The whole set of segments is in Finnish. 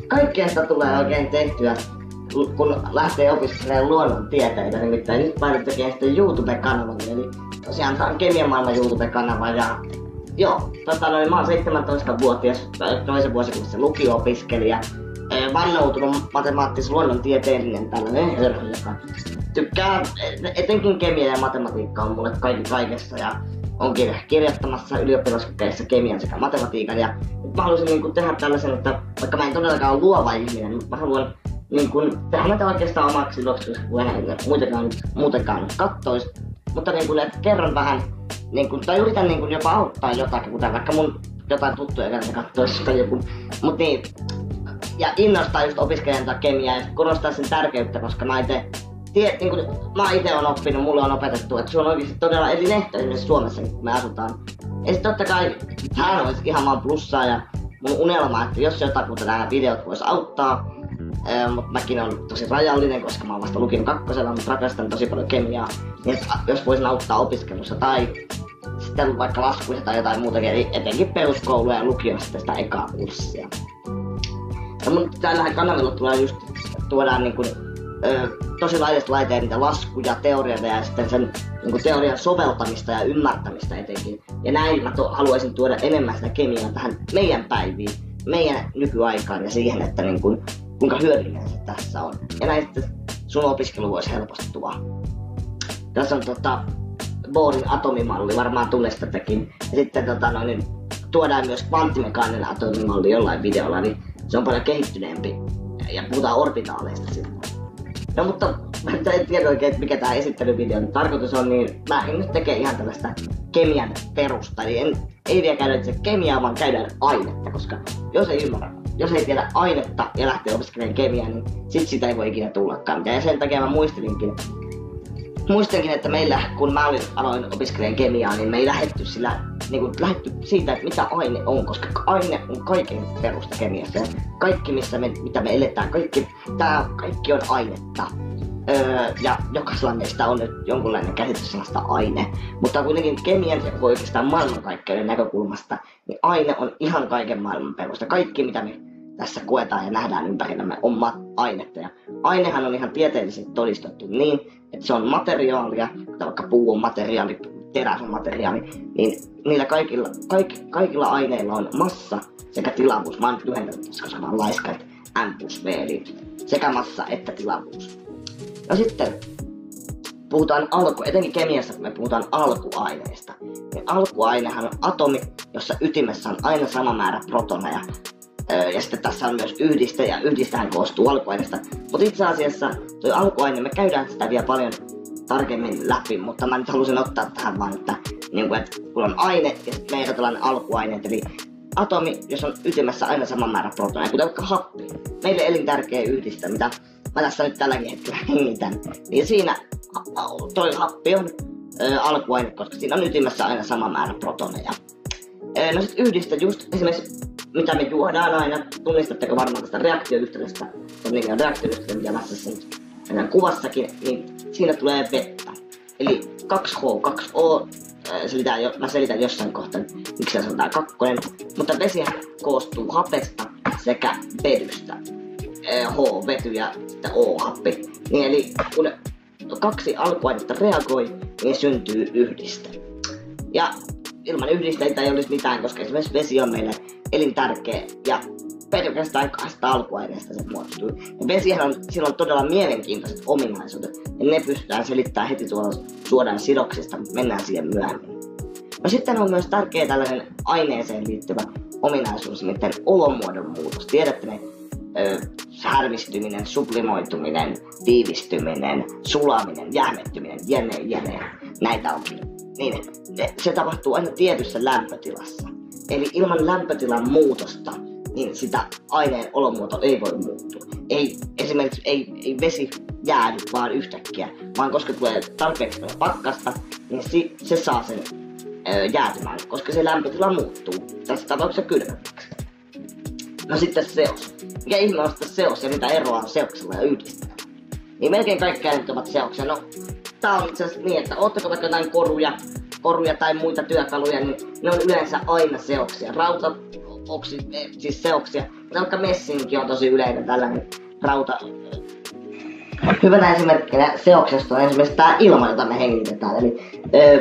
kaikkea sitä tulee oikein tehtyä, kun lähtee opiskelemaan luonnontieteitä, nimittäin nyt päätin tekemään sitten YouTube-kanavan, eli tosiaan tää on Kemian maailman YouTube-kanava ja joo, mä oon 17-vuotias, toisen vuosikymmenen lukio-opiskelija, vannoutunut matemaattis-luonnontieteellinen tällainen hörhö, joka tykkää, etenkin kemia ja matematiikka on mulle kaikessa ja onkin kirjoittamassa ylioppilaskokeissa kemian sekä matematiikan ja nyt mä haluaisin tehdä tällaisen, että vaikka mä en todellakaan ole luova ihminen, mutta mä haluan tehdä näitä oikeastaan omaksi iloksi, kun en muutenkaan kattois, mutta että kerron vähän, tai yritän jopa auttaa jotakin, kuten vaikka mun jotain tuttuja kanssa kattois tai joku, mut niin, ja innostaa just opiskelemaan kemiaa ja korostaa sen tärkeyttä, koska mä ite oon oppinut, mulle on opetettu, että se on oikeesti todella elinehto esimerkiksi Suomessa, kun me asutaan. Ja sit totta kai tämähän olisi ihan vaan plussaa ja mun unelma, että jos jotakuta nämä videot vois auttaa, mutta mäkin on tosi rajallinen, koska mä oon vasta lukion kakkosella, mutta rakastan tosi paljon kemiaa, niin jos voisin auttaa opiskelussa tai sitten vaikka laskuissa tai jotain muutakin, eli etenkin peruskoulua ja lukioon sitten sitä ekaa kurssia. Ja mun tällä kanavilla tulee just tuodaan tosi laajasti laiteen niitä laskuja, teorioita ja sitten sen teorian soveltamista ja ymmärtämistä etenkin. Ja näin mä haluaisin tuoda enemmän sitä kemiaa tähän meidän päiviin, meidän nykyaikaan ja siihen, että kuinka hyödyllinen se tässä on. Ja näin sitten sun opiskelu voisi helpostua. Tässä on Bohrin atomimalli, varmaan tunnistattekin. Ja sitten tuodaan myös kvanttimekaaninen atomimalli jollain videolla, niin se on paljon kehittyneempi. Ja puhutaan orbitaaleista sitten. No mutta mä en tiedä oikein, että mikä tää esittelyvideon tarkoitus on, niin mä en nyt tekee ihan tällaista kemian perusta. Eli ei vielä käydä itse kemiaa, vaan käydään ainetta, koska jos ei tiedä ainetta ja lähtee opiskelemaan kemiaa, niin sit sitä ei voi ikinä tullakaan. Ja sen takia mä muistelinkin, että meillä, kun mä aloin opiskelemaan kemiaa, niin me ei lähdetty siitä, että mitä aine on, koska aine on kaiken perusta kemiassa. Ja kaikki, mitä me eletään, kaikki on ainetta. Ja jokaisella meistä on nyt jonkunlainen käsitys sellaista aine. Mutta kuitenkin kemian ja oikeastaan maailmankaikkeuden näkökulmasta, niin aine on ihan kaiken maailman perusta. Kaikki, mitä me tässä koetaan ja nähdään ympärillämme, on ainetta. Ja ainehan on ihan tieteellisesti todistettu niin, että se on materiaalia, kuten vaikka puu on materiaali, teräs on materiaali, niin niillä kaikilla aineilla on massa sekä tilavuus. Mä oon nyt lyhentänyt, koska se on laiska, että M+V, eli sekä massa että tilavuus. No sitten puhutaan etenkin kemiassa, kun me puhutaan alkuaineista. Niin alkuainehan on atomi, jossa ytimessä on aina sama määrä protoneja. Ja sitten tässä on myös yhdiste, ja yhdistähän koostuu alkuaineesta. Mutta itse asiassa tuo alkuaine, me käydään sitä vielä paljon tarkemmin läpi, mutta mä nyt halusin ottaa tähän vaan, että kun on aine ja sitten me erotellaan alkuaineet, eli atomi, jos on ytimessä aina sama määrä protoneja, kuten vaikka happi. Meille elintärkeä yhdiste, mitä mä tässä nyt tälläkin hetkellä hengitän. Niin siinä toi happi on alkuaine, koska siinä on ytimessä aina sama määrä protoneja. No sit yhdiste just esimerkiksi mitä me juodaan aina, tunnistatteko varmaan tästä reaktioyhtälöstä, se on niin reaktioyhtälö, mikä tässä kuvassakin, niin siinä tulee vettä. Eli 2H, 2O, mä selitän jossain kohtaa, miksi se on tää kakkonen, mutta vesi koostuu hapesta sekä vedystä. H, vety ja sitten O, happi. Niin eli kun kaksi alkuainetta reagoi, niin syntyy yhdiste. Ja ilman yhdisteitä ei olisi mitään, koska esimerkiksi vesi on meille elintärkeä ja pelkästään 2 alkuaineesta se muodostuu. Ja vesihän sillä on todella mielenkiintoiset ominaisuudet ja ne pystytään selittämään heti tuolla suodan sidoksista, mutta mennään siihen myöhemmin. No sitten on myös tärkeä tällainen aineeseen liittyvä ominaisuus, nimittäin olomuodon muutos. Tiedätte ne härvistyminen, sublimoituminen, tiivistyminen, sulaminen, jähmettyminen, jne. Näitä onkin. Niin, se tapahtuu aina tietyssä lämpötilassa. Eli ilman lämpötilan muutosta, niin sitä aineen olomuoto ei voi muuttua. Esimerkiksi ei vesi jäädy vaan yhtäkkiä, vaan koska tulee tarpeeksi pakkasta, niin se saa sen jäätymään, koska se lämpötila muuttuu. Tässä tapauksessa kylmemmäksi. No sitten seos. Mikä ihme on sitten seos ja mitä eroa on seoksella ja yhdistelmällä? Niin melkein kaikki aineet ovat seoksia. No, tää on itse asiassa niin, että ootteko vaikka jotain koruja tai muita työkaluja, niin ne on yleensä aina seoksia. Rauta siis seoksia. Vaikka messinki on tosi yleinen tällainen rauta. Hyvänä esimerkkinä seoksesta on esimerkiksi tää ilma, jota me hengitetään. Eli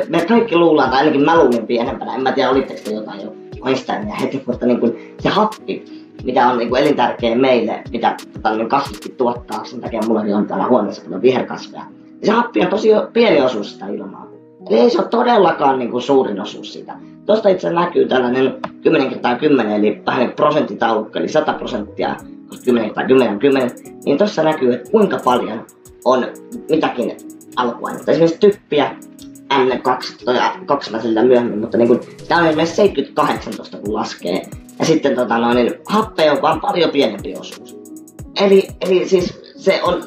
me kaikki luullaan, tai ainakin mä luulin pienempänä, en mä tiedä olitteko te jotain jo Einsteinia heti, mutta niin kuin se happi, mitä on niin kuin elintärkeä meille, mitä kasvitkin tuottaa, sen takia mullakin on täällä huoneessa paljon viherkasveja. Se happi on tosi pieni osuus sitä ilmaa. Eli ei se ole todellakaan niin kuin suurin osuus siitä. Tuosta itse näkyy tällainen 10x10 eli vähän prosenttitaulukko, eli 100%, 10x10, niin tuossa näkyy, että kuinka paljon on mitäkin alkuainetta. Esimerkiksi typpiä, N2 mä siltä myöhemmin, mutta niin tää on esimerkiksi 78 tosta kun laskee. Ja sitten niin happea on vaan paljon pienempi osuus. Eli siis se on,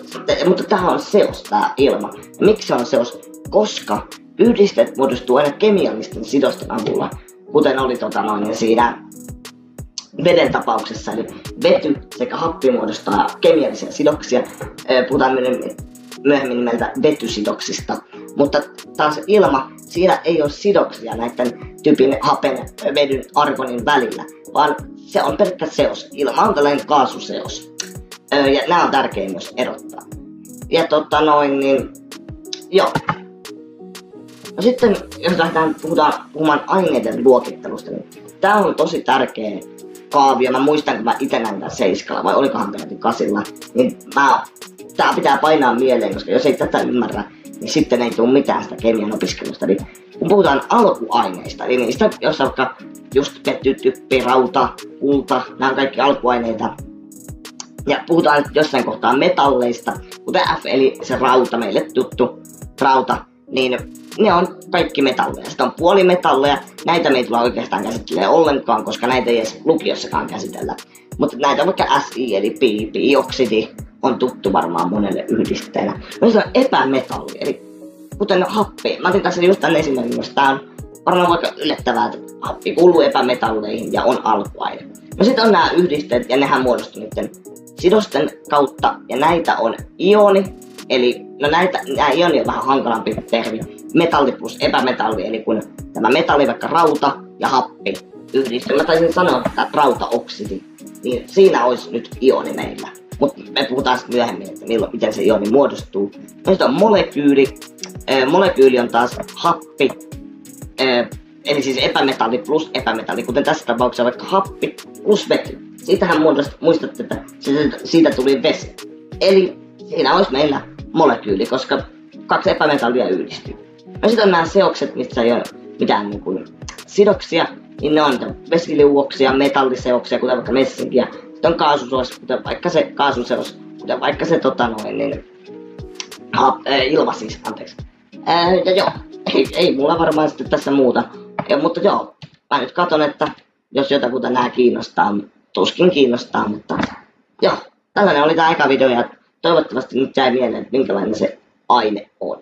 mutta tää on seos tää ilma. Ja miksi se on seos? Koska yhdisteet muodostuu aina kemiallisten sidosten avulla, kuten oli siinä veden tapauksessa, eli vety sekä happi muodostaa kemiallisia sidoksia, puhutaan myöhemmin nimeltä vetysidoksista, mutta taas ilma, siinä ei ole sidoksia näiden typin hapen, vedyn, argonin välillä, vaan se on pelkkä seos. Ilma on tällainen kaasuseos, ja nämä on tärkeää myös erottaa. Ja joo. No sitten, jos lähdetään puhumaan aineiden luokittelusta, niin tää on tosi tärkeä kaavio. Mä muistan, kun mä ite näin tää 7, vai olikohan peräti 8, niin tää pitää painaa mieleen, koska jos ei tätä ymmärrä, niin sitten ei tule mitään sitä kemian opiskelusta. Eli kun puhutaan alkuaineista, eli niistä, jos vaikka just vety, typpi, rauta, kulta, nämä on kaikki alkuaineita. Ja puhutaan jossain kohtaa metalleista, kuten F, eli se rauta, meille tuttu rauta, niin ne on kaikki metalleja. Sitten on puolimetalleja, näitä me ei tulla oikeastaan käsittelemään ollenkaan, koska näitä ei edes lukiossakaan käsitellä. Mutta näitä on vaikka SI eli pi-oksidi on tuttu varmaan monelle yhdisteenä. No se on epämetalli, eli kuten happi. Mä otin tässä just tän esimerkin, koska tää on varmaan vaikka yllättävää, että happi kuuluu epämetalleihin ja on alkuaine. No sitten on nämä yhdisteet ja nehän muodostuu niiden sidosten kautta ja näitä on ioni. Eli nämä ioni on vähän hankalampi termi. Metalli plus epämetalli, eli kun tämä metalli, vaikka rauta ja happi yhdistetään. Mä taisin sanoa, että rautaoksidi, niin siinä olisi nyt ioni meillä. Mutta me puhutaan sitten myöhemmin, että miten se ioni muodostuu. No sitten on molekyyli. Molekyyli on taas happi, eli siis epämetalli plus epämetalli, kuten tässä tapauksessa vaikka happi plus vety. Siitähän muistatte, että siitä tuli vesi. Eli siinä olisi meillä molekyyli, koska 2 epämetallia yhdistyy. No sitten on nämä seokset, missä ei ole mitään sidoksia, niin ne on vesiliuoksia, metalliseoksia, kuten vaikka messinkiä. Sitten on kaasuseos, kuten vaikka se kaasuseos, kuten vaikka se ilma siis, anteeksi. Ja joo, ei mulla varmaan sitten tässä muuta. Mutta joo, mä nyt katon, että jos jotakuta nää kiinnostaa, tuskin kiinnostaa, mutta joo, tällainen oli tää eka video ja toivottavasti nyt jäi mieleen, että minkälainen se aine on.